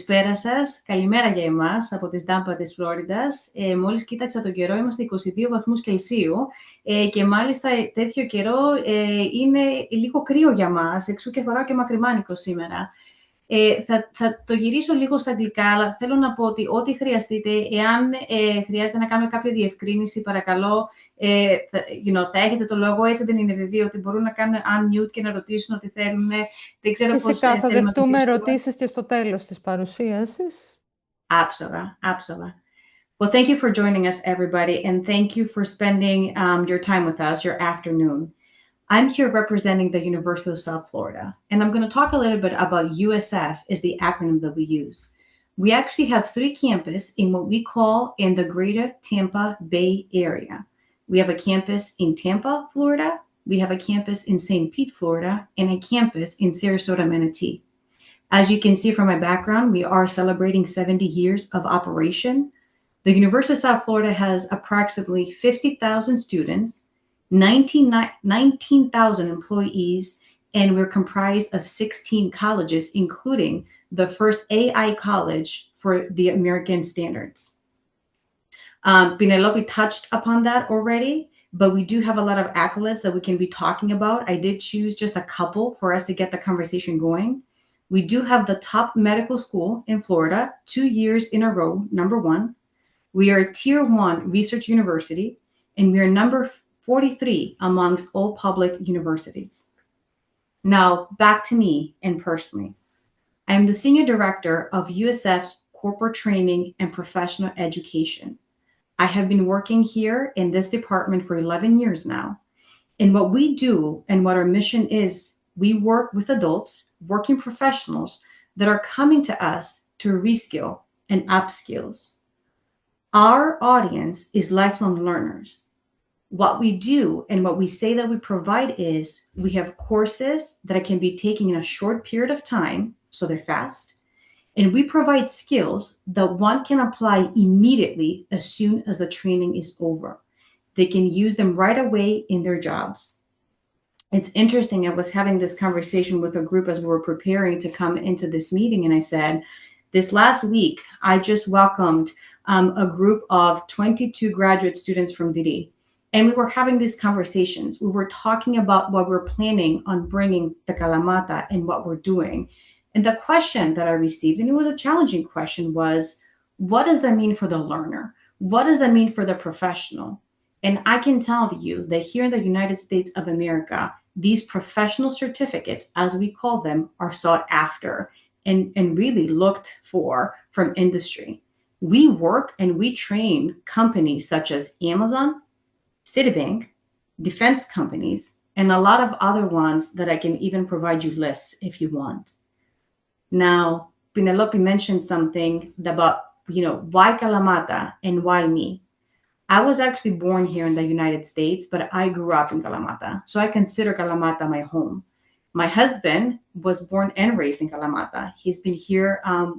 Καλησπέρα σας, καλημέρα για εμάς από τις Ντάμπα της Φλόριδας. Μόλις κοίταξα τον καιρό, είμαστε 22 βαθμούς Κελσίου και μάλιστα τέτοιο καιρό είναι λίγο κρύο για μας, εξού και φοράω και μακριμάνικο σήμερα. Θα το γυρίσω λίγο στα αγγλικά, αλλά θέλω να πω ότι ό,τι χρειαστείτε, εάν χρειάζεται να κάνουμε κάποια διευκρίνηση, παρακαλώ, θα έχετε το λόγο, έτσι δεν είναι βεβαίω ότι μπορούν να κάνουν unmute και να ρωτήσουν ό,τι θέλουν. Δεν ξέρω πώς Φυσικά θα δεχτούμε να το ερωτήσεις και στο τέλος της παρουσίασης. Absolutely. Well, thank you for joining us, everybody, and thank you for spending your time with us, your afternoon. I'm here representing the University of South Florida, and I'm going to talk a little bit about USF is the acronym that we use. We actually have 3 campuses in what we call in the greater Tampa Bay area. We have a campus in Tampa, Florida. We have a campus in St. Pete, Florida, and a campus in Sarasota, Manatee. As you can see from my background, we are celebrating 70 years of operation. The University of South Florida has approximately 50,000 students, 19,000 employees, and we're comprised of 16 colleges, including the first AI college for the American standards. Penelope touched upon that already, but we do have a lot of accolades that we can be talking about. I did choose just a couple for us to get the conversation going. We do have the top medical school in Florida, 2 years in a row, number 1. We are a Tier 1 research university, and we are number 43 amongst all public universities. Now, back to me and personally. I am the Senior Director of USF's Corporate Training and Professional Education. I have been working here in this department for 11 years now. And what we do and what our mission is, we work with adults, working professionals that are coming to us to reskill and upskills. Our audience is lifelong learners. What we do and what we say that we provide is we have courses that can be taken in a short period of time, so they're fast, and we provide skills that one can apply immediately as soon as the training is over. They can use them right away in their jobs. It's interesting, I was having this conversation with a group as we were preparing to come into this meeting, and I said, this last week, I just welcomed a group of 22 graduate students from DD. And we were having these conversations. We were talking about what we're planning on bringing to Kalamata and what we're doing. And the question that I received, and it was a challenging question, was, what does that mean for the learner? What does that mean for the professional? And I can tell you that here in the United States of America, these professional certificates, as we call them, are sought after and really looked for from industry. We work and we train companies such as Amazon, Citibank, defense companies, and a lot of other ones that I can even provide you lists if you want. Now, Penelope mentioned something about, why Kalamata and why me? I was actually born here in the United States, but I grew up in Kalamata. So I consider Kalamata my home. My husband was born and raised in Kalamata. He's been here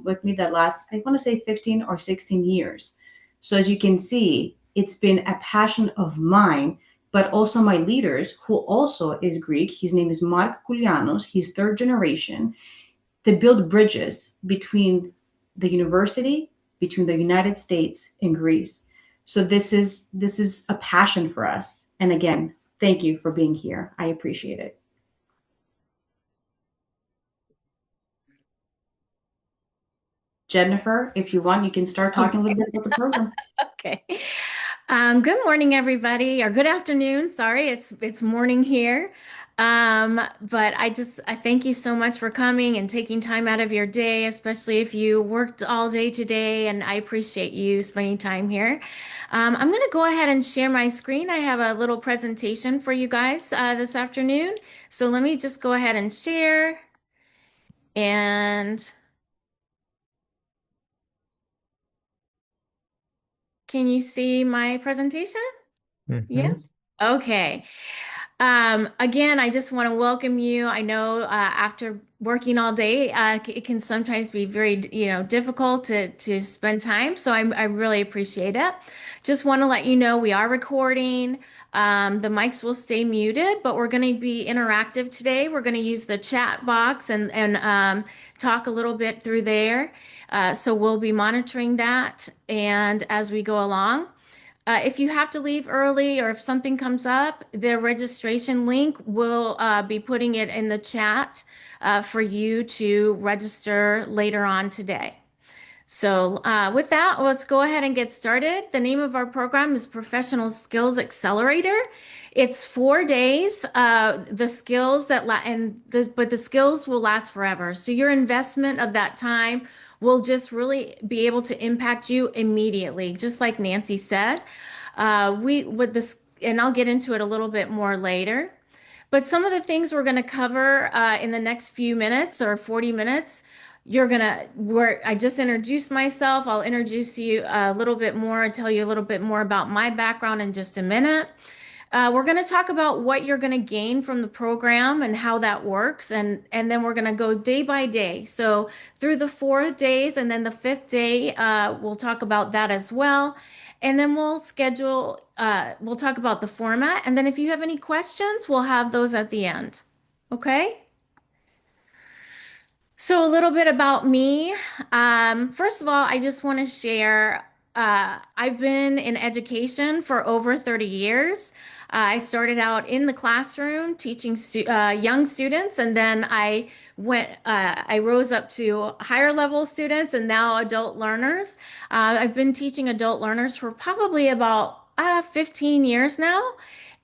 with me the last, I want to say 15 or 16 years. So as you can see, it's been a passion of mine, but also my leaders, who also is Greek. His name is Mark Koulianos. He's 3rd generation, to build bridges between the university, between the United States and Greece. So this is a passion for us. And again, thank you for being here. I appreciate it. Jennifer, if you want, you can start talking a little bit about the program. Okay. Good morning, everybody, or good afternoon. Sorry, it's morning here. But I thank you so much for coming and taking time out of your day, especially if you worked all day today, and I appreciate you spending time here. I'm going to go ahead and share my screen. I have a little presentation for you guys this afternoon. So let me just go ahead and share. And can you see my presentation? Mm-hmm. Yes? Okay. Again, I just want to welcome you. I know after working all day, it can sometimes be very, difficult to spend time. So I really appreciate it. Just want to let you know we are recording. The mics will stay muted, but we're going to be interactive today. We're going to use the chat box and talk a little bit through there. So we'll be monitoring that and as we go along. If you have to leave early or if something comes up, the registration link will be putting it in the chat for you to register later on today. So with that, let's go ahead and get started. The name of our program is Professional Skills Accelerator. It's 4 days. The skills but the skills will last forever. So your investment of that time will just really be able to impact you immediately, just like Nancy said. We with this, and I'll get into it a little bit more later. But some of the things we're going to cover in the next few minutes or 40 minutes, where I just introduced myself. I'll introduce you a little bit more and tell you a little bit more about my background in just a minute. We're going to talk about what you're going to gain from the program and how that works. And then we're going to go day by day. So through the 4 days and then the fifth day, we'll talk about that as well. And then we'll talk about the format. And then if you have any questions, we'll have those at the end. Okay? So a little bit about me. First of all, I just want to share, I've been in education for over 30 years. I started out in the classroom teaching young students, and then I rose up to higher level students and now adult learners. I've been teaching adult learners for probably about 15 years now.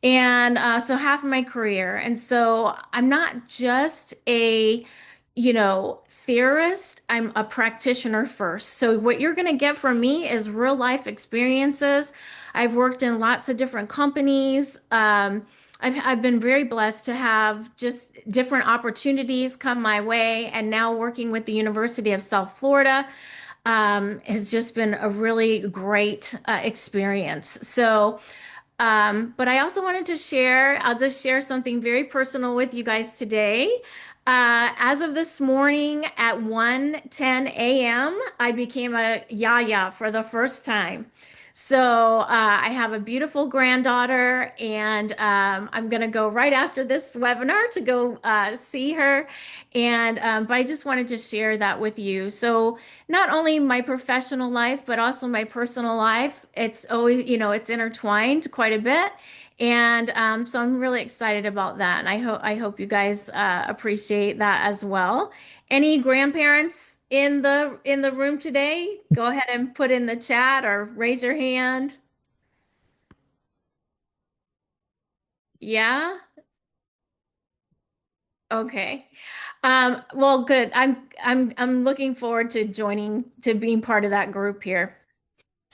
And so half of my career. And so I'm not just a theorist, I'm a practitioner first. So what you're going to get from me is real life experiences. I've worked in lots of different companies. I've been very blessed to have just different opportunities come my way. And now working with the University of South Florida has just been a really great experience. So, but I also wanted to share, I'll just share something very personal with you guys today. As of this morning at 1:10 a.m., I became a yaya for the first time. So I have a beautiful granddaughter, and I'm going to go right after this webinar to go see her. And but I just wanted to share that with you. So not only my professional life, but also my personal life, it's always, it's intertwined quite a bit. And so I'm really excited about that. And I hope you guys appreciate that as well. Any grandparents in the room today? Go ahead and put in the chat or raise your hand. Yeah? Okay. Well, good. I'm looking forward to being part of that group here.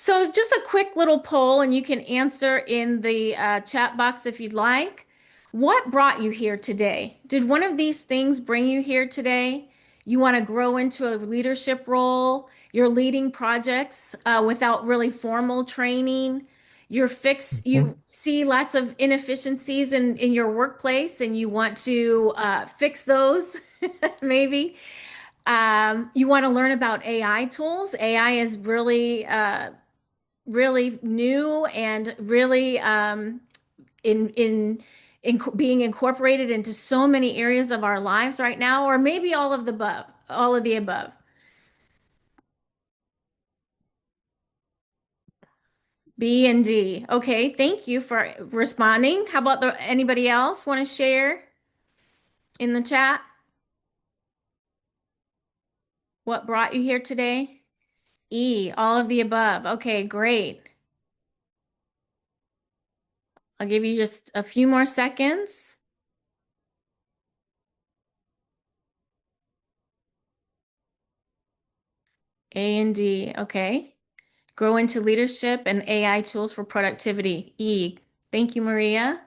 So just a quick little poll, and you can answer in the chat box if you'd like. What brought you here today? Did one of these things bring you here today? You want to grow into a leadership role? You're leading projects without really formal training. You see lots of inefficiencies in your workplace, and you want to fix those, maybe. You want to learn about AI tools. AI is really new and really in being incorporated into so many areas of our lives right now, or maybe all of the above. B and D. Okay, thank you for responding. How about anybody else want to share in the chat? What brought you here today? E, all of the above. Okay, great. I'll give you just a few more seconds. A and D, okay. Grow into leadership and AI tools for productivity. E. Thank you, Maria.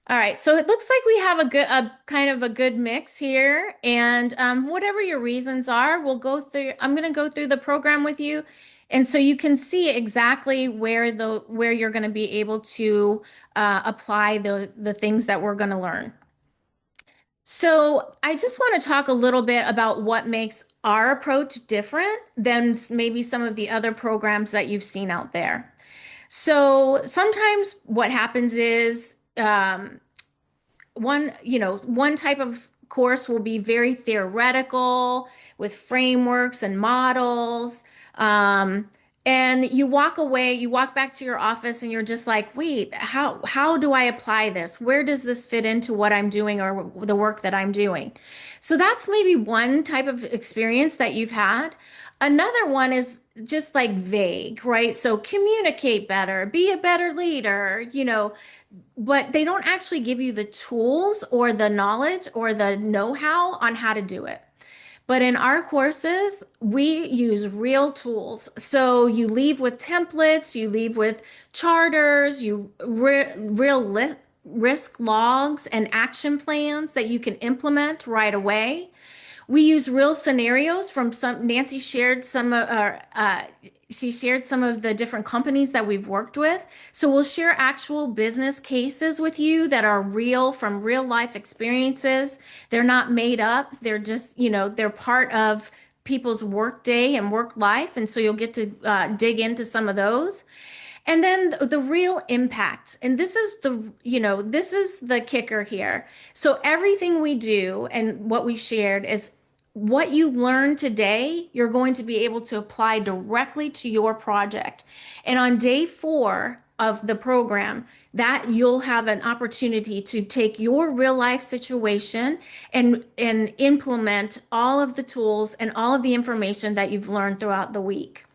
All right, so it looks like we have a kind of a good mix here, and whatever your reasons are, I'm going to go through the program with you. And so you can see exactly where you're going to be able to apply the things that we're going to learn. So I just want to talk a little bit about what makes our approach different than maybe some of the other programs that you've seen out there. So sometimes what happens is one type of course will be very theoretical with frameworks and models. Um, and you walk away, you walk back to your office and you're just like, wait, how do I apply this? Where does this fit into what I'm doing or the work that I'm doing? So that's maybe one type of experience that you've had. Another one is just like vague, right? So communicate better, be a better leader, but they don't actually give you the tools or the knowledge or the know-how on how to do it. But in our courses, we use real tools. So you leave with templates, you leave with charters, risk logs and action plans that you can implement right away. We use real scenarios from Nancy shared she shared some of the different companies that we've worked with. So we'll share actual business cases with you that are real from real life experiences. They're not made up. They're just, they're part of people's work day and work life. And so you'll get to dig into some of those. And then the real impact. And this is the kicker here. So everything we do and what we shared is what you learn today, you're going to be able to apply directly to your project. And on day 4 of the program, that you'll have an opportunity to take your real life situation and implement all of the tools and all of the information that you've learned throughout the week.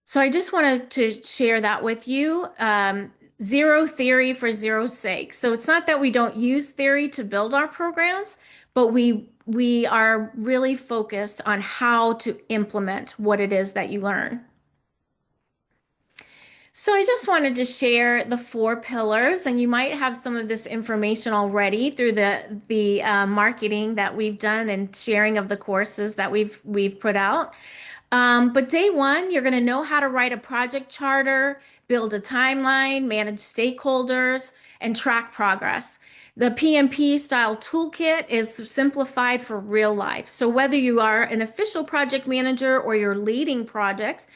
So I just wanted to share that with you. Zero theory for zero sake. So it's not that we don't use theory to build our programs, but we are really focused on how to implement what it is that you learn. So I just wanted to share the 4 pillars, and you might have some of this information already through the marketing that we've done and sharing of the courses that we've put out. But day 1, you're going to know how to write a project charter, build a timeline, manage stakeholders, and track progress. The PMP style toolkit is simplified for real life. So whether you are an official project manager or you're leading projects,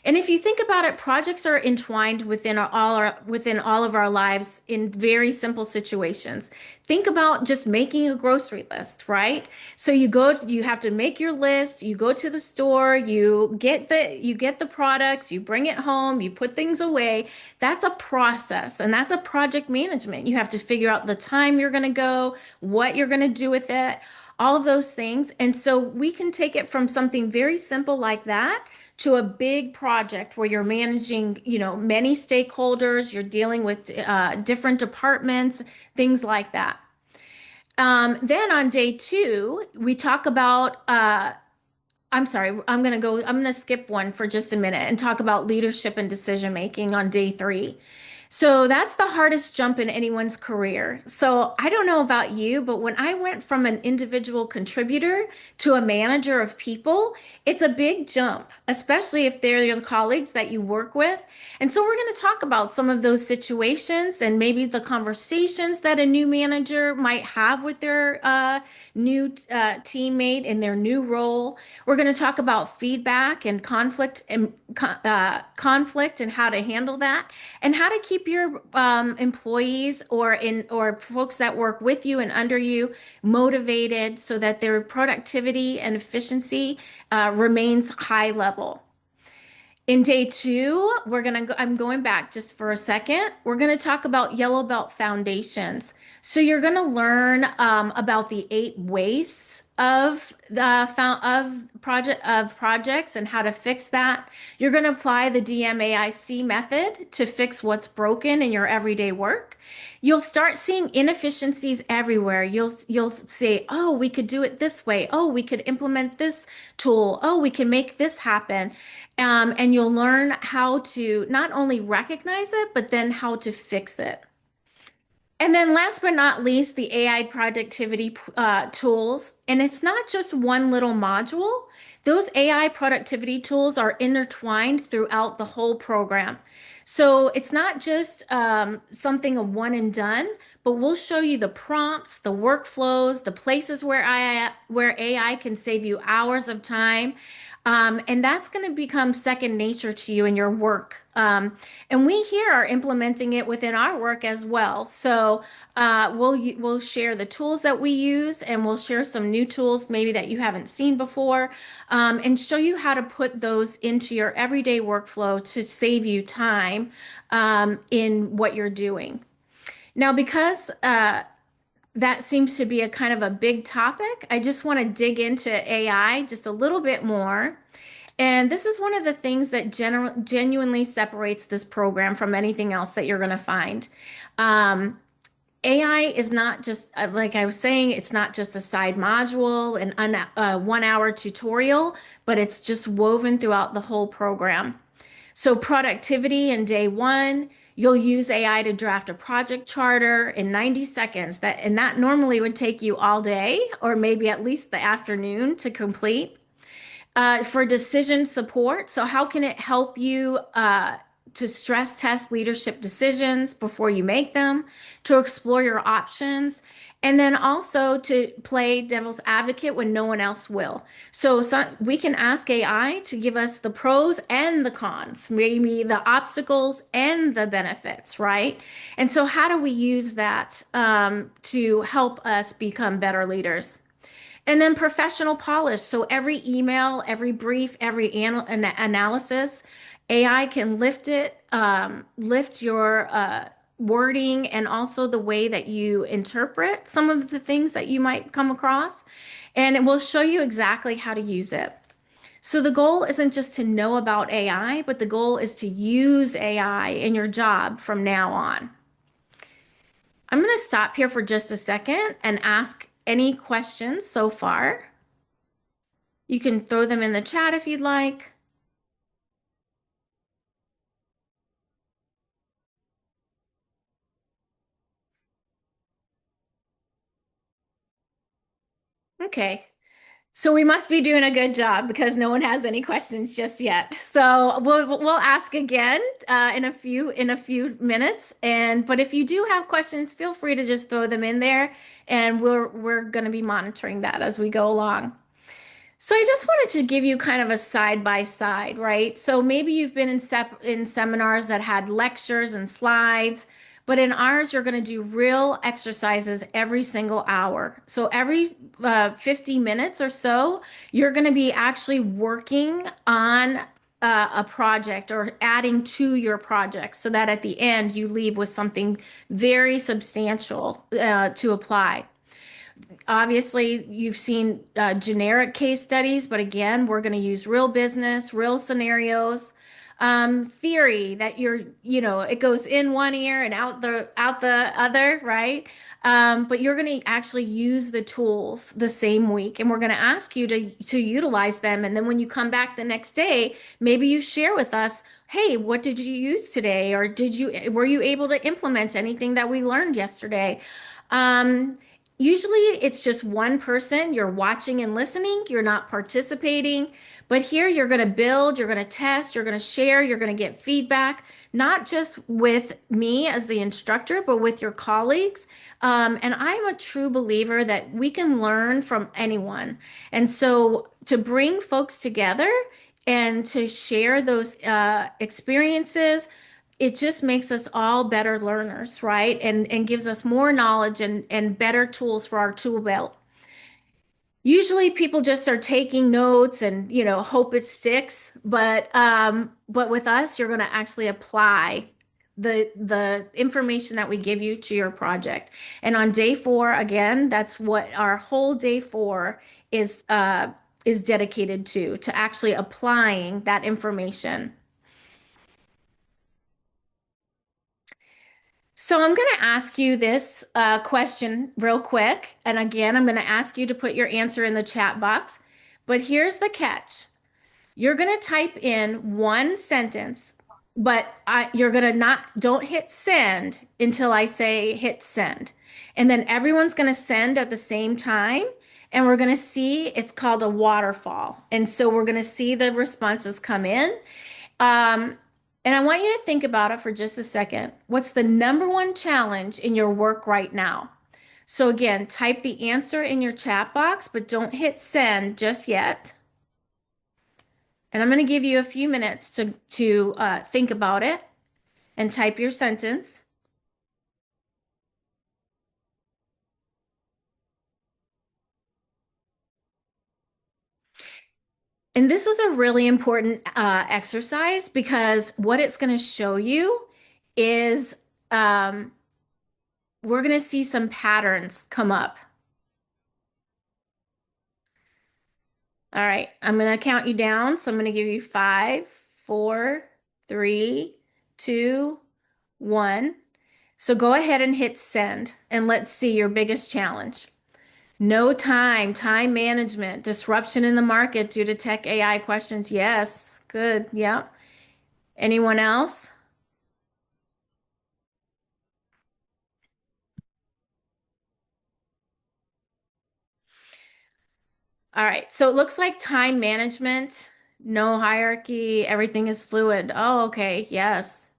and if you think about it, projects are entwined within all of our lives in very simple situations. Think about just making a grocery list, right? So you have to make your list, you go to the store, you get the products, you bring it home, you put things away. That's a process, and that's a project management. You have to figure out the time you're going to go, what you're going to do with it, all of those things. And so we can take it from something very simple like that to a big project where you're managing, many stakeholders, you're dealing with different departments, things like that. Then on day 2, we talk about, I'm sorry, I'm going to skip one for just a minute and talk about leadership and decision making on day 3. So that's the hardest jump in anyone's career. So I don't know about you, but when I went from an individual contributor to a manager of people, it's a big jump, especially if they're your colleagues that you work with. And so we're going to talk about some of those situations and maybe the conversations that a new manager might have with their new teammate in their new role. We're going to talk about feedback and conflict and how to handle that, and how to keep your employees or folks that work with you and under you motivated so that their productivity and efficiency remains high level. In day 2, I'm going back just for a second. We're going to talk about yellow belt foundations. So you're going to learn about the 8 wastes of projects and how to fix that. You're going to apply the DMAIC method to fix what's broken in your everyday work. You'll start seeing inefficiencies everywhere. You'll say, oh, we could do it this way. Oh, we could implement this tool. Oh, we can make this happen. And you'll learn how to not only recognize it, but then how to fix it. And then last but not least, the AI productivity tools. And it's not just one little module. Those AI productivity tools are intertwined throughout the whole program. So it's not just something a one and done, but we'll show you the prompts, the workflows, the places where AI can save you hours of time. And that's going to become second nature to you in your work. And we here are implementing it within our work as well. So we'll share the tools that we use, and we'll share some new tools maybe that you haven't seen before, and show you how to put those into your everyday workflow to save you time in what you're doing. Now, because that seems to be a kind of a big topic, I just want to dig into AI just a little bit more. And this is one of the things that genuinely separates this program from anything else that you're going to find. AI is not just, like I was saying, it's not just a side module, an 1 hour tutorial, but it's just woven throughout the whole program. So productivity in day one, you'll use AI to draft a project charter in 90 seconds. And that normally would take you all day or maybe at least the afternoon to complete. For decision support, so how can it help you to stress test leadership decisions before you make them, to explore your options, and then also to play devil's advocate when no one else will. So we can ask AI to give us the pros and the cons, maybe the obstacles and the benefits, right? And so how do we use that to help us become better leaders? And then professional polish. So every email, every brief, every analysis, AI can lift it, lift your wording and also the way that you interpret some of the things that you might come across. And it will show you exactly how to use it. So the goal isn't just to know about AI, but the goal is to use AI in your job from now on. I'm going to stop here for just a second and ask any questions so far. You can throw them in the chat if you'd like. Okay. So we must be doing a good job because no one has any questions just yet. So we'll ask again in a few minutes. But if you do have questions, feel free to just throw them in there, and we're going to be monitoring that as we go along. So I just wanted to give you kind of a side by side, right? So maybe you've been in seminars that had lectures and slides, but in ours, you're going to do real exercises every single hour. So every 50 minutes or so, you're going to be actually working on a project or adding to your project so that at the end you leave with something very substantial to apply. Obviously, you've seen generic case studies, but again, we're going to use real business, real scenarios, theory that it goes in one ear and out the other, right? But you're going to actually use the tools the same week, and we're going to ask you to utilize them. And then when you come back the next day, maybe you share with us, hey, what did you use today? Or were you able to implement anything that we learned yesterday? Usually it's just one person. You're watching and listening. You're not participating. But here you're going to build, you're going to test, you're going to share, you're going to get feedback, not just with me as the instructor, but with your colleagues. And I'm a true believer that we can learn from anyone. And so to bring folks together and to share those experiences, it just makes us all better learners, right? And gives us more knowledge and better tools for our tool belt. Usually people just are taking notes and, hope it sticks. But with us, you're going to actually apply the information that we give you to your project. And on day 4, again, that's what our whole day 4 is dedicated to actually applying that information. So I'm going to ask you this question real quick. And again, I'm going to ask you to put your answer in the chat box. But here's the catch. You're going to type in one sentence but you're gonna don't hit send until I say hit send. And then everyone's gonna send at the same time. And we're gonna see, it's called a waterfall. And so we're gonna see the responses come in. Um, and I want you to think about it for just a second. What's the number one challenge in your work right now? So again, type the answer in your chat box, but don't hit send just yet. And I'm going to give you a few minutes to think about it and type your sentence. And this is a really important exercise because what it's going to show you is we're going to see some patterns come up. All right, I'm going to count you down. So I'm going to give you 5, 4, 3, 2, 1. So go ahead and hit send and let's see your biggest challenge. No time management, disruption in the market due to tech AI questions. Yes, good. Yep. Anyone else? All right. So it looks like time management, no hierarchy, everything is fluid. Oh, okay. Yes.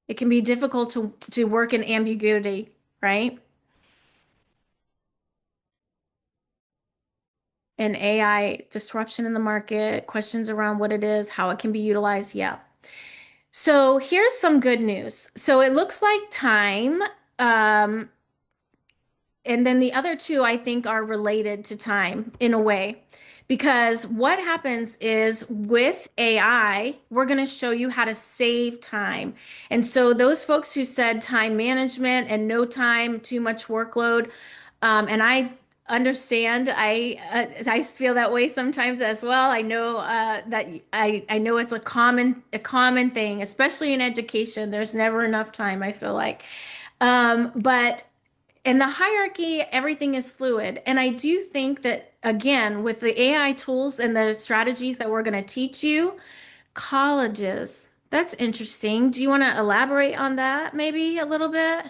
It can be difficult to work in ambiguity, right? And AI disruption in the market, questions around what it is, how it can be utilized. Yeah. So here's some good news. So it looks like time, and then the other two I think are related to time in a way. Because what happens is with AI, we're going to show you how to save time. And so those folks who said time management and no time, too much workload, and I understand, I feel that way sometimes as well. I know that I know it's a common thing, especially in education. There's never enough time, I feel like. But in the hierarchy, everything is fluid. And I do think that, again, with the AI tools and the strategies that we're going to teach you, colleges, that's interesting. Do you want to elaborate on that maybe a little bit?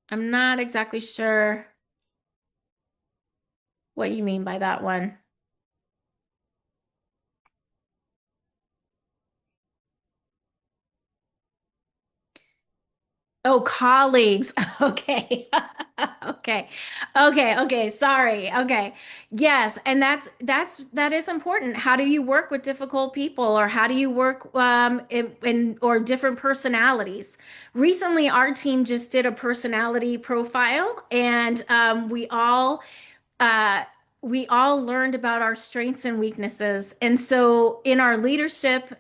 I'm not exactly sure what you mean by that one. Oh, colleagues. Okay. Okay. Okay. Sorry. Okay. Yes, and that is important. How do you work with difficult people, or how do you work in or different personalities? Recently, our team just did a personality profile, and uh, we all learned about our strengths and weaknesses. And so, in our leadership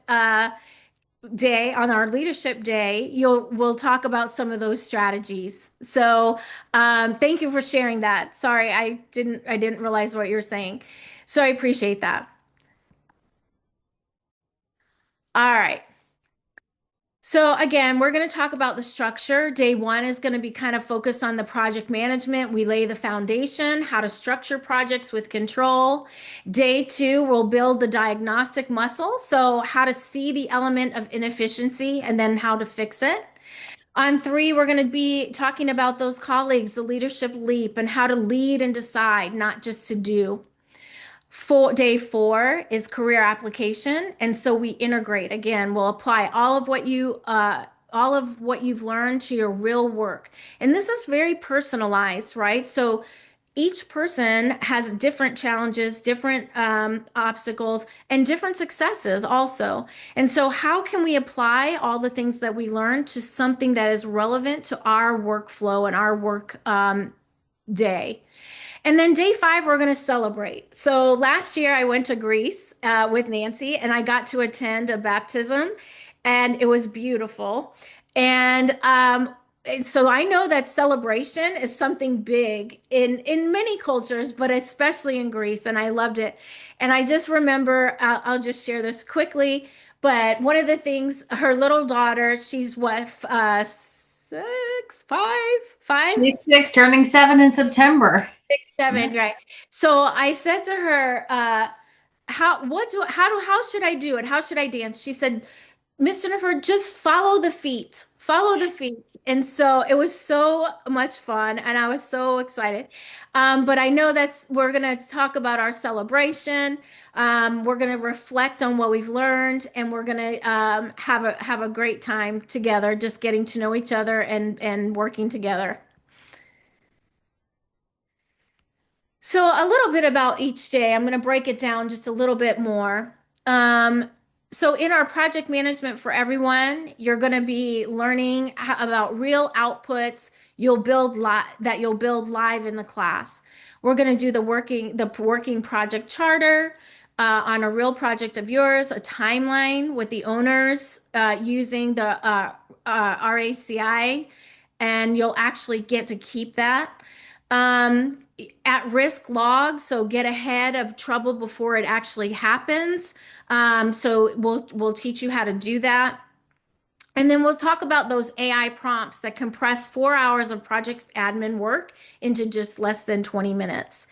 day on our leadership day we'll talk about some of those strategies. So thank you for sharing that. Sorry, I didn't realize what you're saying, so I appreciate that. All right, so again, we're going to talk about the structure. Day one is going to be kind of focused on the project management. We lay the foundation, how to structure projects with control. Day two, we'll build the diagnostic muscle. So how to see the element of inefficiency and then how to fix it. On three, we're going to be talking about those colleagues, the leadership leap, and how to lead and decide, not just to do. Day four is career application, and so we integrate. Again, we'll apply all of what you've learned to your real work, and this is very personalized, right? So each person has different challenges, different obstacles, and different successes also. And so, how can we apply all the things that we learned to something that is relevant to our workflow and our work day? And then day five, we're going to celebrate. So last year I went to Greece with Nancy, and I got to attend a baptism, and it was beautiful. And so I know that celebration is something big in many cultures, but especially in Greece, and I loved it. And I just remember, I'll just share this quickly, but one of the things, her little daughter, she's what, 6, 5, 5? She's 6, turning 7 in September. 6, 7, right? So I said to her, how should I do it? How should I dance? She said, Miss Jennifer, just follow the feet. Follow the feet. And so it was so much fun and I was so excited. But I know we're going to talk about our celebration. We're going to reflect on what we've learned and we're going to have a great time together, just getting to know each other and working together. So a little bit about each day. I'm going to break it down just a little bit more. Um, so in our project management for everyone, you're going to be learning about real outputs you'll build live in the class. We're going to do the working project charter on a real project of yours, a timeline with the owners using the RACI, and you'll actually get to keep that. At risk logs, so get ahead of trouble before it actually happens. So we'll teach you how to do that. And then we'll talk about those AI prompts that compress 4 hours of project admin work into just less than 20 minutes.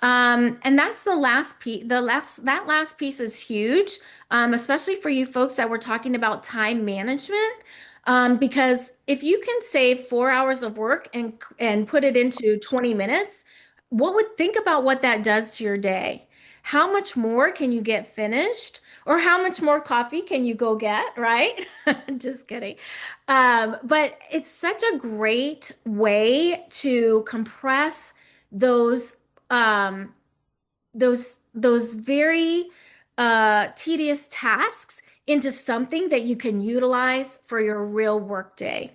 And that's the last piece. That last piece is huge, especially for you folks that were talking about time management. Because if you can save 4 hours of work and put it into 20 minutes, think about what that does to your day. How much more can you get finished? Or how much more coffee can you go get, right? Just kidding. But it's such a great way to compress those those very tedious tasks into something that you can utilize for your real work day.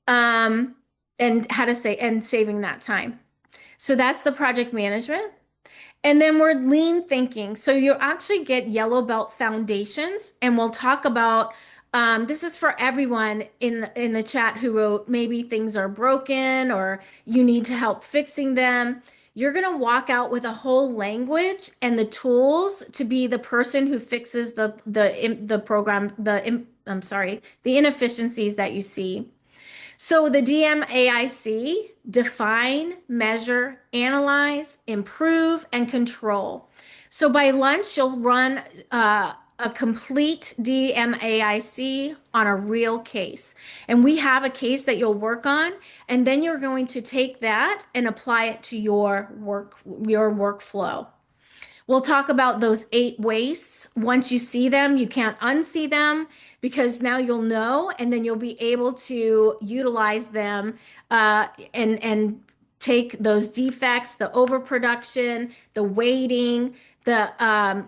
And saving that time. So that's the project management. And then we're lean thinking. So you actually get yellow belt foundations, and we'll talk about this is for everyone in the chat who wrote maybe things are broken or you need to help fixing them. You're going to walk out with a whole language and the tools to be the person who fixes the program the inefficiencies that you see. So the DMAIC: define, measure, analyze, improve, and control. So by lunch, you'll run a complete DMAIC on a real case. And we have a case that you'll work on, and then you're going to take that and apply it to your workflow. We'll talk about those 8 wastes. Once you see them, you can't unsee them because now you'll know, and then you'll be able to utilize them and take those defects, the overproduction, the waiting, the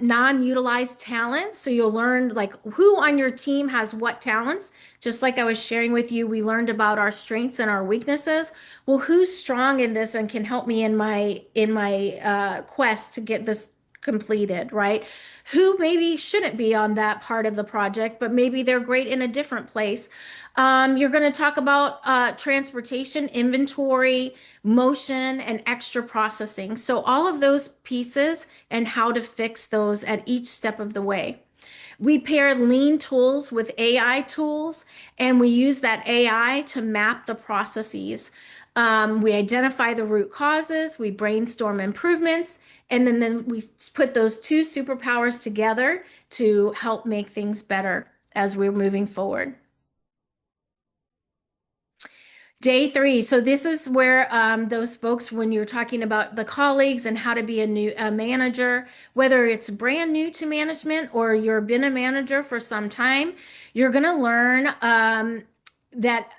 non-utilized talents. So you'll learn like who on your team has what talents. Just like I was sharing with you, we learned about our strengths and our weaknesses. Well, who's strong in this and can help me in my quest to get this completed, right? Who maybe shouldn't be on that part of the project, but maybe they're great in a different place. You're going to talk about transportation, inventory, motion, and extra processing. So all of those pieces and how to fix those at each step of the way. We pair lean tools with AI tools, and we use that AI to map the processes. We identify the root causes, we brainstorm improvements, and then we put those 2 superpowers together to help make things better as we're moving forward. Day 3. So this is where those folks, when you're talking about the colleagues and how to be a manager, whether it's brand new to management or you've been a manager for some time, you're going to learn that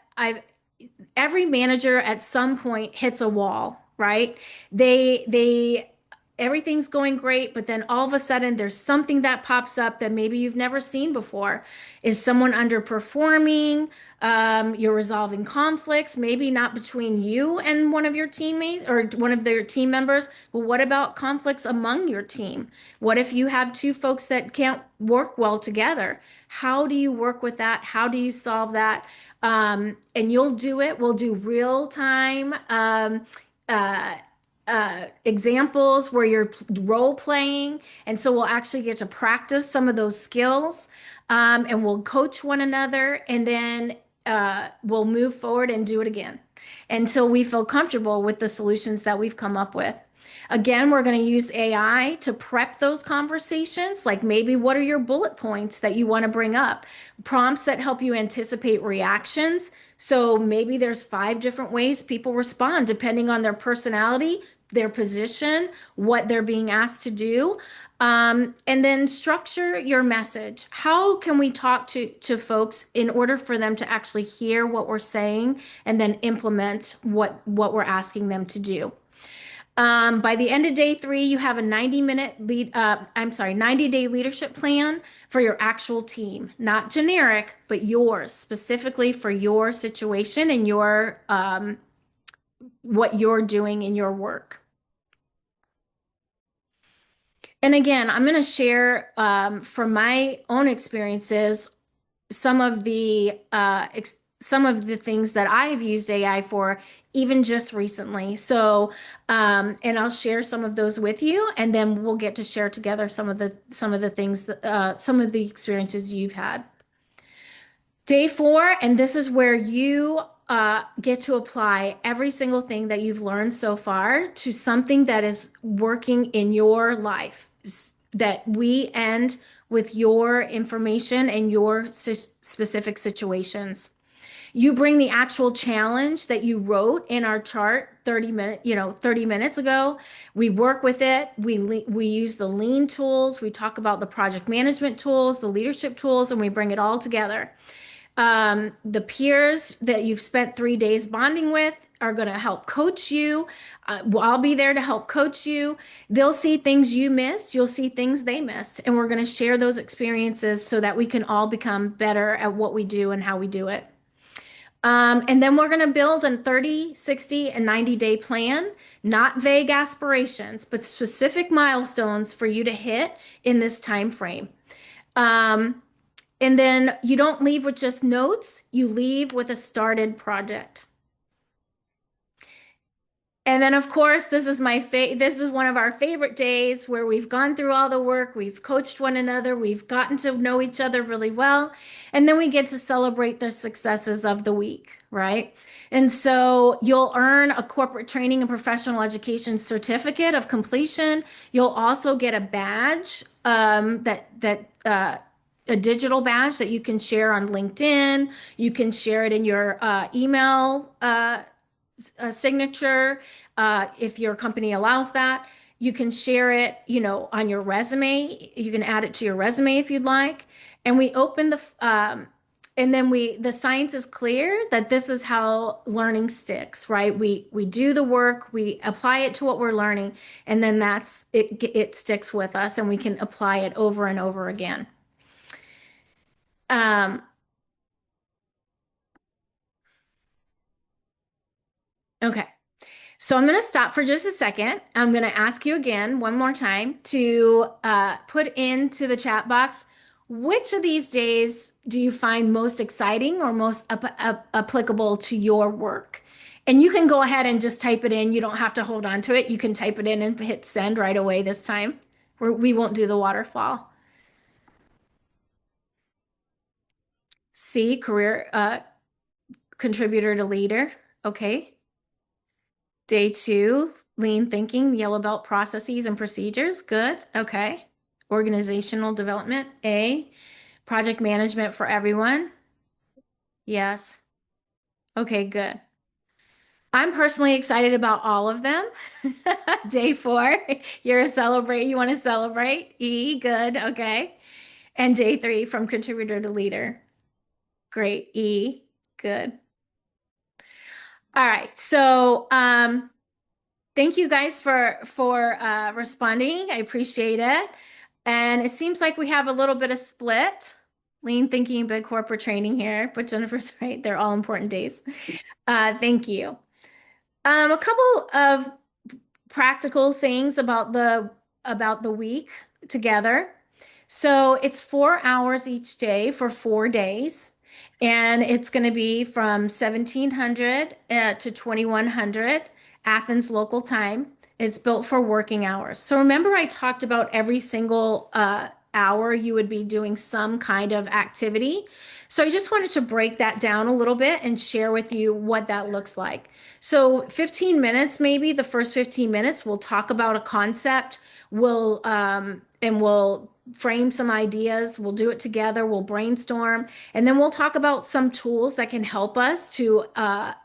every manager at some point hits a wall, right? Everything's going great, but then all of a sudden there's something that pops up that maybe you've never seen before. Is someone underperforming? You're resolving conflicts, maybe not between you and one of your teammates or one of their team members, but what about conflicts among your team? What if you have 2 folks that can't work well together? How do you work with that? How do you solve that? And you'll do it. We'll do real time examples where you're role playing. And so we'll actually get to practice some of those skills, and we'll coach one another, and then we'll move forward and do it again. until we feel comfortable with the solutions that we've come up with. Again, we're going to use AI to prep those conversations. Like maybe what are your bullet points that you want to bring up? Prompts that help you anticipate reactions. So maybe there's 5 different ways people respond depending on their personality, their position, what they're being asked to do. And then structure your message. How can we talk to folks in order for them to actually hear what we're saying and then implement what we're asking them to do? By the end of day 3, you have a 90-day leadership plan for your actual team, not generic, but yours, specifically for your situation and your what you're doing in your work. And again, I'm going to share from my own experiences some of the things that I've used AI for, even just recently. So, and I'll share some of those with you, and then we'll get to share together some of the things that some of the experiences you've had. Day 4, and this is where you get to apply every single thing that you've learned so far to something that is working in your life. That we end with your information and your specific situations. You bring the actual challenge that you wrote in our chart 30 minutes ago. We work with it. We use the lean tools. We talk about the project management tools, the leadership tools, and we bring it all together. The peers that you've spent 3 days bonding with are going to help coach you. I'll be there to help coach you. They'll see things you missed. You'll see things they missed. And we're going to share those experiences so that we can all become better at what we do and how we do it. And then we're going to build a 30, 60, and 90-day plan, not vague aspirations, but specific milestones for you to hit in this time frame. And then you don't leave with just notes, you leave with a started project. And then, of course, this is one of our favorite days where we've gone through all the work, we've coached one another, we've gotten to know each other really well, and then we get to celebrate the successes of the week, right? And so you'll earn a corporate training and professional education certificate of completion. You'll also get a badge a digital badge that you can share on LinkedIn. You can share it in your email signature if your company allows that. You can share it, on your resume. You can add it to your resume if you'd like. And we open the science is clear that this is how learning sticks, right? We do the work, we apply it to what we're learning, and then it sticks with us, and we can apply it over and over again. Okay, so I'm going to stop for just a second. I'm going to ask you again one more time to put into the chat box, which of these days do you find most exciting or most applicable to your work? And you can go ahead and just type it in. You don't have to hold on to it. You can type it in and hit send right away this time. We won't do the waterfall. C, career contributor to leader. Okay. Day 2, lean thinking, yellow belt processes and procedures. Good. Okay. Organizational development. A, project management for everyone. Yes. Okay, good. I'm personally excited about all of them. Day 4, you want to celebrate. E, good. Okay. And day 3, from contributor to leader. Great. E, good. All right. So, thank you guys for responding. I appreciate it. And it seems like we have a little bit of split. Lean thinking, big corporate training here, but Jennifer's right. They're all important days. Thank you. A couple of practical things about the week together. So it's 4 hours each day for 4 days. And it's going to be from 1700 to 2100 Athens local time. It's built for working hours. So remember I talked about every single hour, you would be doing some kind of activity. So I just wanted to break that down a little bit and share with you what that looks like. So 15 minutes, maybe the first 15 minutes, we'll talk about a concept. We'll frame some ideas. We'll do it together. We'll brainstorm. And then we'll talk about some tools that can help us to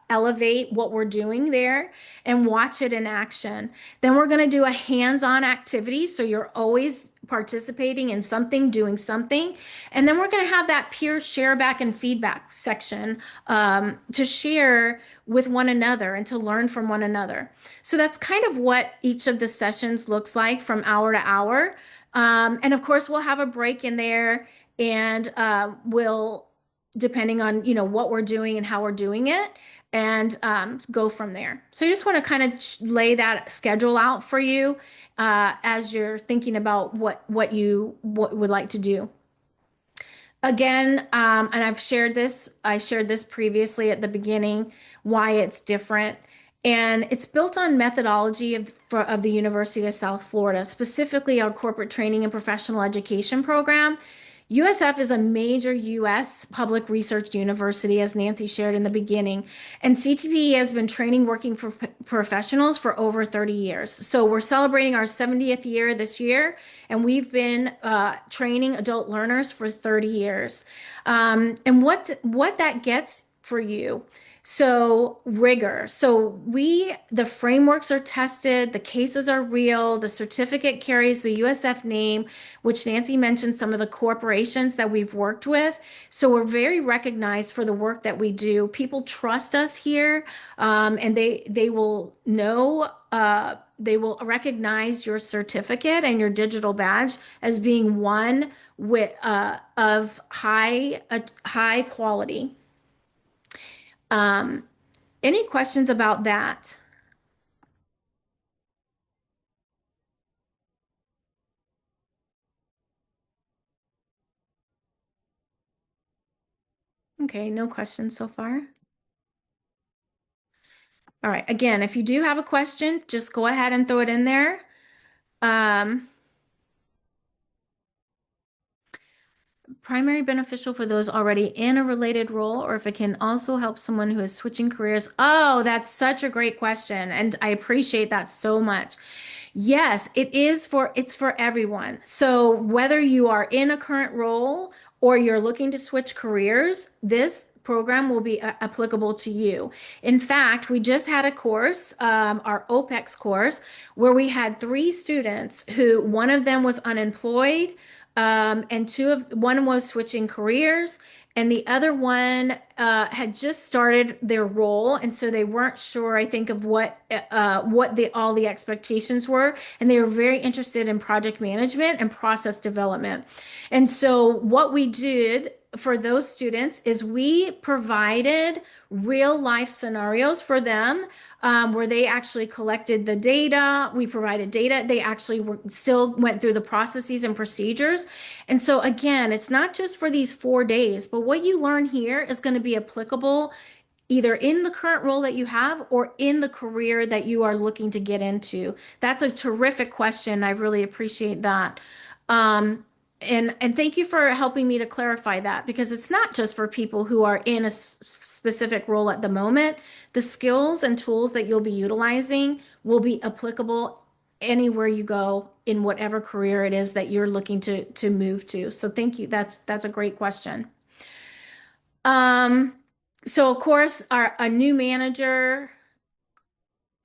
elevate what we're doing there and watch it in action. Then we're going to do a hands-on activity. So you're always participating in something, doing something. And then we're going to have that peer share back and feedback section to share with one another and to learn from one another. So that's kind of what each of the sessions looks like from hour to hour. And of course, we'll have a break in there, and we'll, depending on, what we're doing and how we're doing it, and go from there. So I just want to kind of lay that schedule out for you as you're thinking about what you would like to do. Again, and I shared this previously at the beginning, why it's different. And it's built on methodology of the University of South Florida, specifically our corporate training and professional education program. USF is a major US public research university, as Nancy shared in the beginning, and CTPE has been training working professionals for over 30 years. So we're celebrating our 70th year this year, and we've been training adult learners for 30 years. And what that gets for you. So rigor. So the frameworks are tested, the cases are real, the certificate carries the USF name, which Nancy mentioned some of the corporations that we've worked with. So we're very recognized for the work that we do. People trust us here, and they will know, they will recognize your certificate and your digital badge as being one of high quality. Any questions about that? Okay, no questions so far. All right, again, if you do have a question, just go ahead and throw it in there. Primary beneficial for those already in a related role, or if it can also help someone who is switching careers. Oh, that's such a great question, and I appreciate that so much. Yes, it's for everyone. So whether you are in a current role or you're looking to switch careers, this program will be applicable to you. In fact, we just had a course, our OPEX course, where we had 3 students who, one of them was unemployed, and one was switching careers, and the other one had just started their role, and so they weren't sure, I think, of what all the expectations were, and they were very interested in project management and process development. And so what we did for those students is we provided real life scenarios for them, where they actually collected the data. We provided data. They actually still went through the processes and procedures. And so again, it's not just for these 4 days, but what you learn here is going to be applicable either in the current role that you have or in the career that you are looking to get into. That's a terrific question. I really appreciate that. And thank you for helping me to clarify that, because it's not just for people who are in a specific role at the moment. The skills and tools that you'll be utilizing will be applicable anywhere you go in whatever career it is that you're looking to move to. So thank you. That's a great question. So of course, a new manager.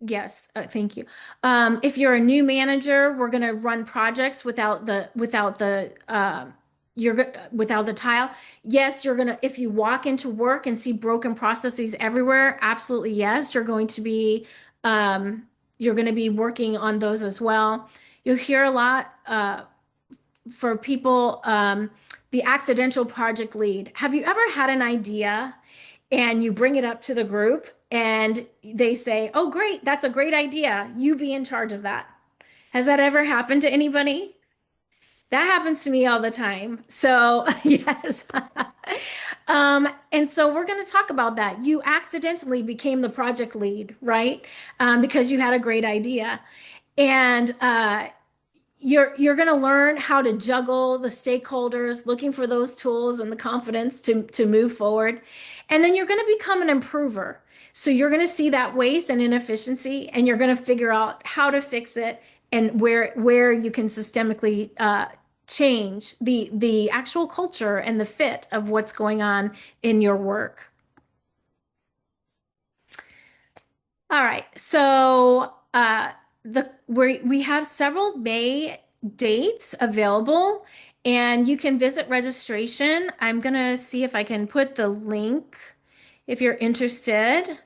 Yes, thank you. If you're a new manager, we're going to run projects without the tile. Yes, you're going to, if you walk into work and see broken processes everywhere, absolutely yes, you're going to be working on those as well. You'll hear a lot for people, the accidental project lead. Have you ever had an idea and you bring it up to the group and they say, oh, great, that's a great idea. You be in charge of that. Has that ever happened to anybody? That happens to me all the time. So yes. And so we're going to talk about that. You accidentally became the project lead, right? Because you had a great idea. And you're going to learn how to juggle the stakeholders, looking for those tools and the confidence to move forward. And then you're going to become an improver. So you're going to see that waste and inefficiency, and you're going to figure out how to fix it and where you can systemically change the actual culture and the fit of what's going on in your work. All right, so we have several May dates available, and you can visit registration. I'm gonna see if I can put the link if you're interested.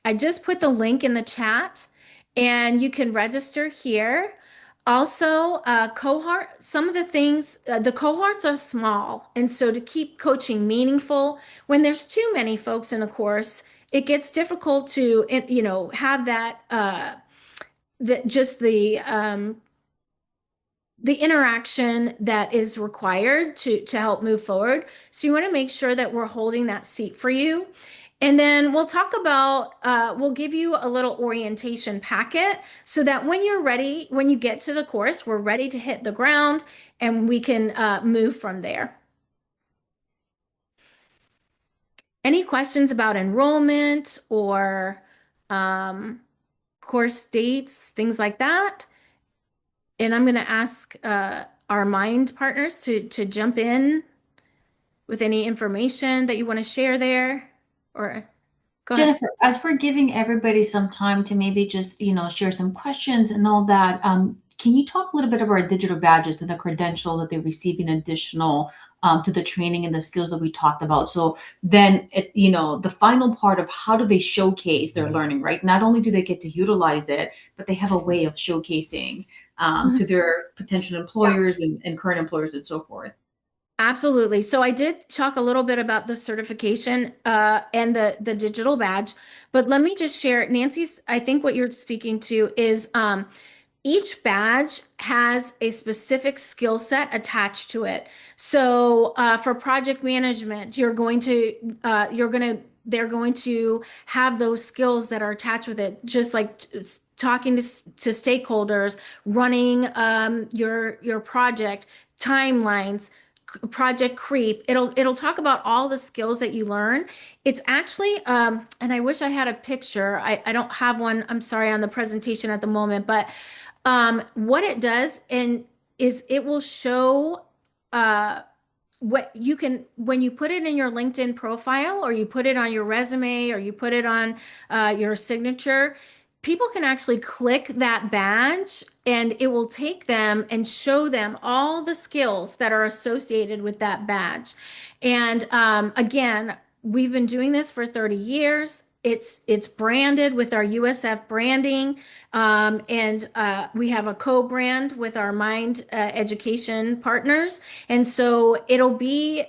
I just put the link in the chat, and you can register here. Also, cohort, some of the things, the cohorts are small. And so to keep coaching meaningful, when there's too many folks in a course, it gets difficult to, have that, just the interaction that is required to help move forward. So you want to make sure that we're holding that seat for you. And then we'll talk about, we'll give you a little orientation packet so that when you're ready, when you get to the course, we're ready to hit the ground and we can move from there. Any questions about enrollment or course dates, things like that? And I'm going to ask our Mind partners to jump in with any information that you want to share there, or go ahead. Jennifer, as we're giving everybody some time to maybe just, share some questions and all that, can you talk a little bit about our digital badges and the credential that they're receiving additional to the training and the skills that we talked about? So then, the final part of how do they showcase their learning, right? Not only do they get to utilize it, but they have a way of showcasing to their potential employers and current employers and so forth. Absolutely. So I did talk a little bit about the certification and the digital badge, but let me just share, Nancy's, I think what you're speaking to is each badge has a specific skill set attached to it. So for project management, they're going to have those skills that are attached with it, just like talking to stakeholders, running your project, timelines, project creep. It'll talk about all the skills that you learn. It's actually, and I wish I had a picture. I don't have one, I'm sorry, on the presentation at the moment, but what it does is it will show what you can, when you put it in your LinkedIn profile, or you put it on your resume, or you put it on your signature, people can actually click that badge and it will take them and show them all the skills that are associated with that badge. And again, we've been doing this for 30 years. It's branded with our USF branding, and we have a co-brand with our Mind education partners. And so it'll be,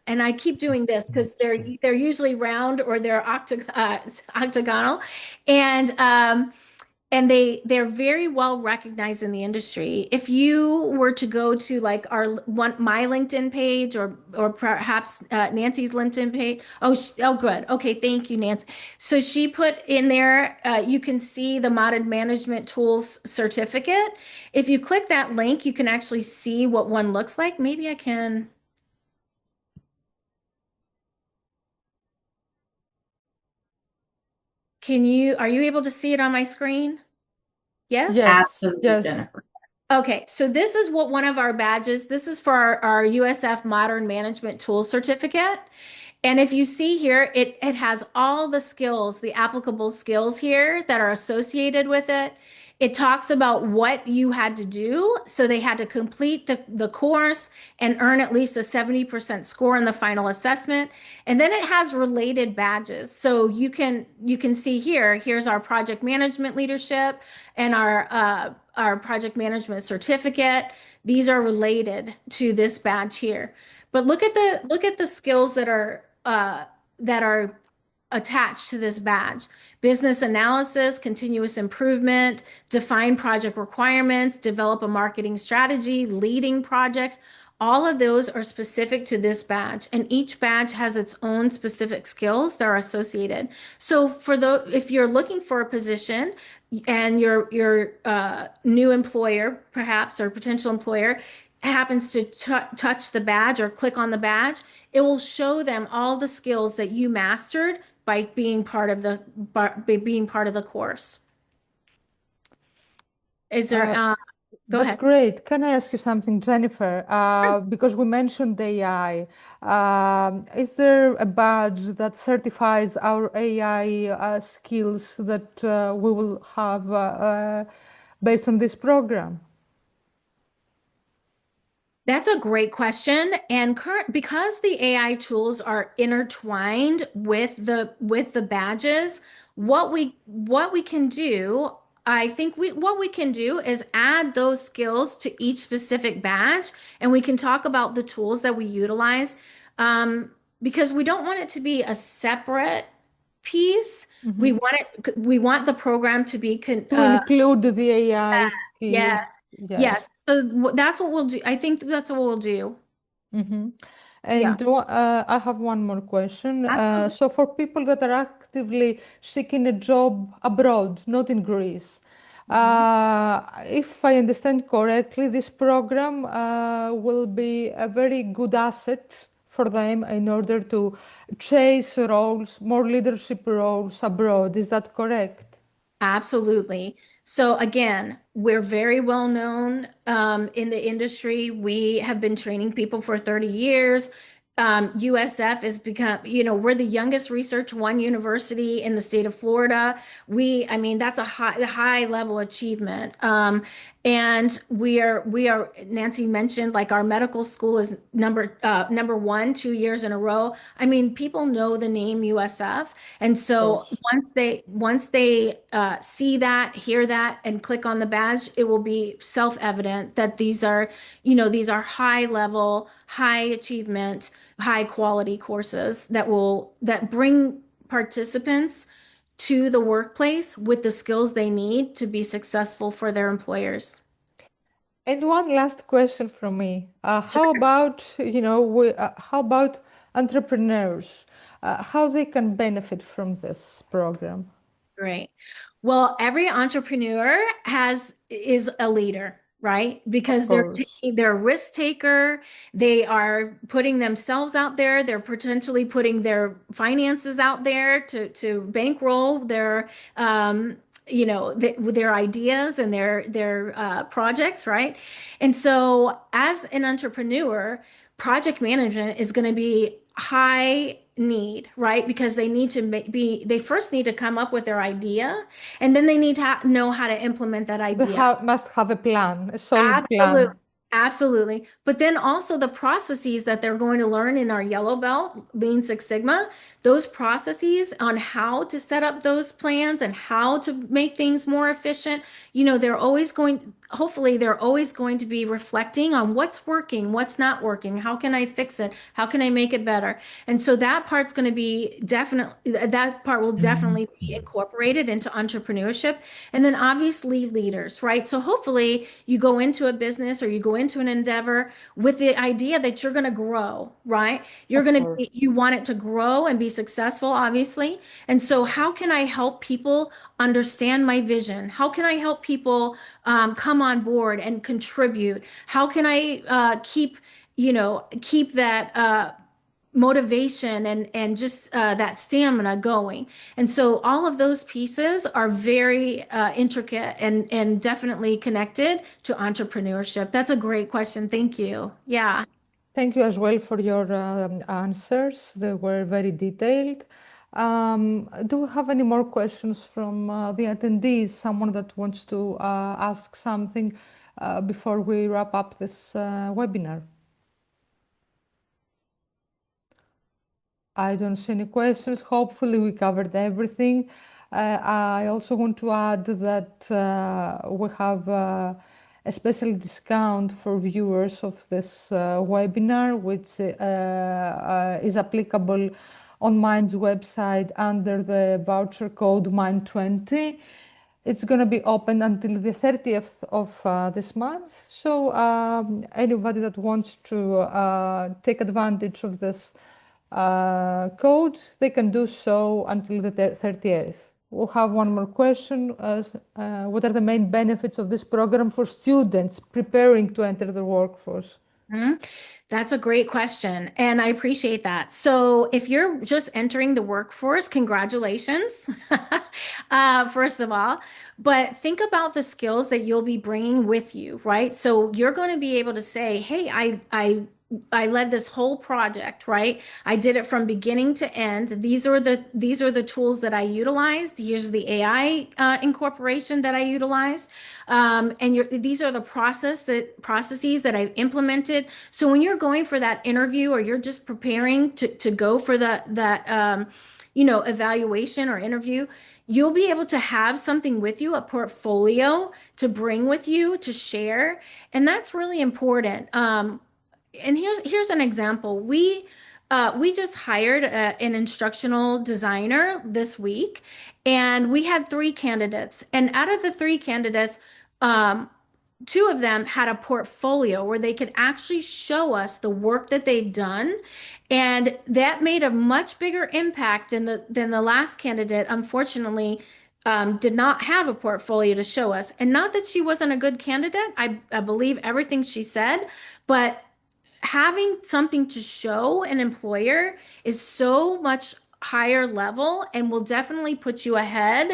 and I keep doing this because they're usually round or they're octagonal, and they're very well recognized in the industry. If you were to go to like my LinkedIn page, or perhaps Nancy's LinkedIn page. Oh, good. Okay, thank you, Nancy. So she put in there, you can see the Modded Management Tools certificate. If you click that link, you can actually see what one looks like. Maybe I can. Are you able to see it on my screen? Yes? Yes. Absolutely, Yes. Jennifer. Okay, so this is what one of our badges, this is for our USF Modern Management Tools Certificate. And if you see here, it has all the skills, the applicable skills here that are associated with it. It talks about what you had to do. So they had to complete the course and earn at least a 70% score in the final assessment. And then it has related badges. So you can see here's our project management leadership and our project management certificate. These are related to this badge here. But look at the skills that are attached to this badge: business analysis, continuous improvement, define project requirements, develop a marketing strategy, leading projects. All of those are specific to this badge, and each badge has its own specific skills that are associated. So if you're looking for a position and your new employer, perhaps, or potential employer happens to touch the badge or click on the badge, it will show them all the skills that you mastered by being part of the course. Is there, go That's ahead. great. Can I ask you something, Jennifer? Because we mentioned AI, is there a badge that certifies our AI skills that we will have based on this program? That's a great question. And because the AI tools are intertwined with the badges, what we can do, I think what we can do is add those skills to each specific badge, and we can talk about the tools that we utilize, because we don't want it to be a separate piece. Mhm. We want the program to be To include the AI skills. yes, Yes. yes. So that's what we'll do. I think that's what we'll do. Mm-hmm. Yeah, And I have one more question. absolutely. So, for people that are actively seeking a job abroad, not in Greece, Mhm. if I understand correctly, this program will be a very good asset for them in order to chase roles, more leadership roles abroad. Is that correct? Absolutely. So again, we're very well known in the industry. We have been training people for 30 years. USF has become, we're the youngest Research One university in the state of Florida. I mean, that's a high level achievement. And Nancy mentioned, like, our medical school is number one 2 years in a row. I mean, people know the name USF. And Of so course. once they see that, hear that, and click on the badge, it will be self-evident that these are high level, high achievement, high quality courses that bring participants to the workplace with the skills they need to be successful for their employers. And one last question from me. Sure. How about entrepreneurs? How they can benefit from this program? Great. Well, every entrepreneur is a leader, right? Of Because course. they're a risk taker. They are putting themselves out there. They're potentially putting their finances out there to bankroll their ideas and their projects, right? And so, as an entrepreneur, project management is going to be high need, right? Because they first need to come up with their idea, and then they need to know how to implement that They idea. must have a plan, a solid Absolutely. plan. Absolutely. But then also the processes that they're going to learn in our yellow belt, Lean Six Sigma, those processes on how to set up those plans and how to make things more efficient, hopefully, they're always going to be reflecting on what's working, what's not working, how can I fix it, how can I make it better. And so that part's going to be that part will definitely be incorporated into entrepreneurship. And then obviously leaders, right? So hopefully you go into a business or you go into an endeavor with the idea that you're going to grow, right? Of course. You want it to grow and be successful, obviously. And so how can I help people understand my vision? How can I help people come on board and contribute? How can I keep that motivation and just that stamina going. And so all of those pieces are very intricate and definitely connected to entrepreneurship. That's a great question. Thank you. Yeah. Thank you as well for your answers. They were very detailed. Do we have any more questions from the attendees? Someone that wants to ask something before we wrap up this webinar? I don't see any questions. Hopefully, we covered everything. I also want to add that we have a special discount for viewers of this webinar, which is applicable on Mind's website under the voucher code MIND20. It's going to be open until the 30th of this month. So anybody that wants to take advantage of this code, they can do so until the 30th. We'll have one more question. What are the main benefits of this program for students preparing to enter the workforce? That's a great question, and I appreciate that. So, if you're just entering the workforce, congratulations, first of all. But think about the skills that you'll be bringing with you, right? So you're going to be able to say, "Hey, I led this whole project, right? I did it from beginning to end. These are the tools that I utilized. Here's the AI incorporation that I utilized, and these are the processes that I've implemented. So when you're going for that interview or you're just preparing to go for that evaluation or interview, you'll be able to have something with you, a portfolio to bring with you to share, and that's really important. And here's an example. We just hired an instructional designer this week, and we had 3 candidates. And out of the 3 candidates, 2 of them had a portfolio where they could actually show us the work that they've done, and that made a much bigger impact than the last candidate. Unfortunately, did not have a portfolio to show us. And not that she wasn't a good candidate. I believe everything she said, but having something to show an employer is so much higher level and will definitely put you ahead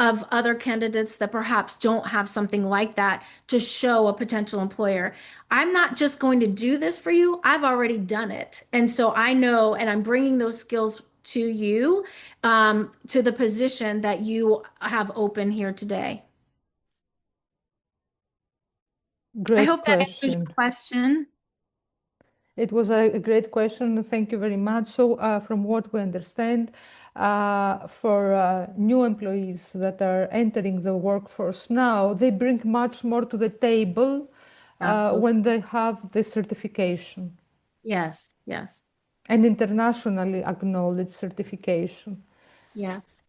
of other candidates that perhaps don't have something like that to show a potential employer. I'm not just going to do this for you, I've already done it. And so I know, and I'm bringing those skills to you, to the position that you have open here today. Great I hope that answers question. your question. It was a great question. Thank you very much. So from what we understand, for new employees that are entering the workforce now, they bring much more to the table when they have the certification. Yes, yes, An internationally acknowledged certification. yes.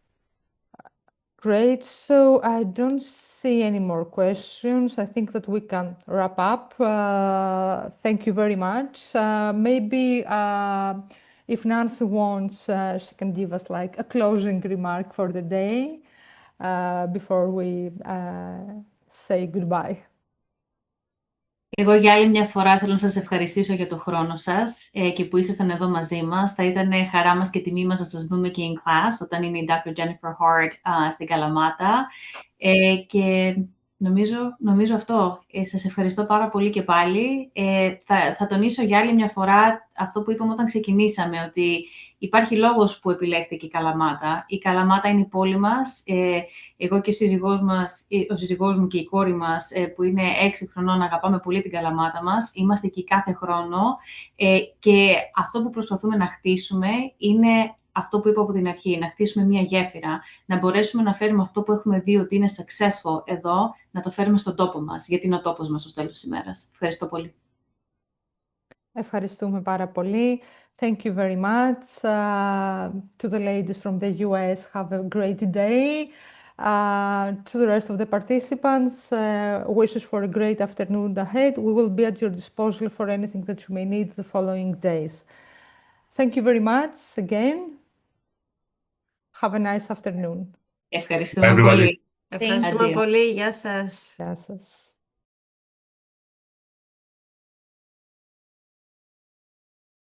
Great. So I don't see any more questions. I think that we can wrap up. Thank you very much. Maybe if Nancy wants, she can give us like a closing remark for the day before we say goodbye. Εγώ για άλλη μια φορά θέλω να σας ευχαριστήσω για το χρόνο σας και που ήσασταν εδώ μαζί μας. Θα ήταν χαρά μας και τιμή μας να σας δούμε και in class όταν είναι η Dr. Jennifer Hart στην Καλαμάτα. Και νομίζω αυτό. Σας ευχαριστώ πάρα πολύ και πάλι. Θα τονίσω για άλλη μια φορά αυτό που είπαμε όταν ξεκινήσαμε, ότι υπάρχει λόγος που επιλέχθηκε η Καλαμάτα. Η Καλαμάτα είναι η πόλη μας. Εγώ και ο σύζυγός μου και η κόρη μας, που είναι 6 χρονών, αγαπάμε πολύ την Καλαμάτα μας. Είμαστε εκεί κάθε χρόνο. Και αυτό που προσπαθούμε να χτίσουμε είναι αυτό που είπα από την αρχή, να χτίσουμε μια γέφυρα, να μπορέσουμε να φέρουμε αυτό που έχουμε δει ότι είναι successful εδώ, να το φέρουμε στον τόπο μας, γιατί είναι ο τόπος μας στο τέλος της ημέρας. Ευχαριστώ πολύ. Ευχαριστούμε πάρα πολύ. Thank you very much. To the ladies from the US, have a great day. To the rest of the participants, wishes for a great afternoon ahead. We will be at your disposal for anything that you may need the following days. Thank you very much again. Have a nice afternoon. Ευχαριστούμε πολύ. Ευχαριστούμε πολύ. Γεια σας. Γεια σας.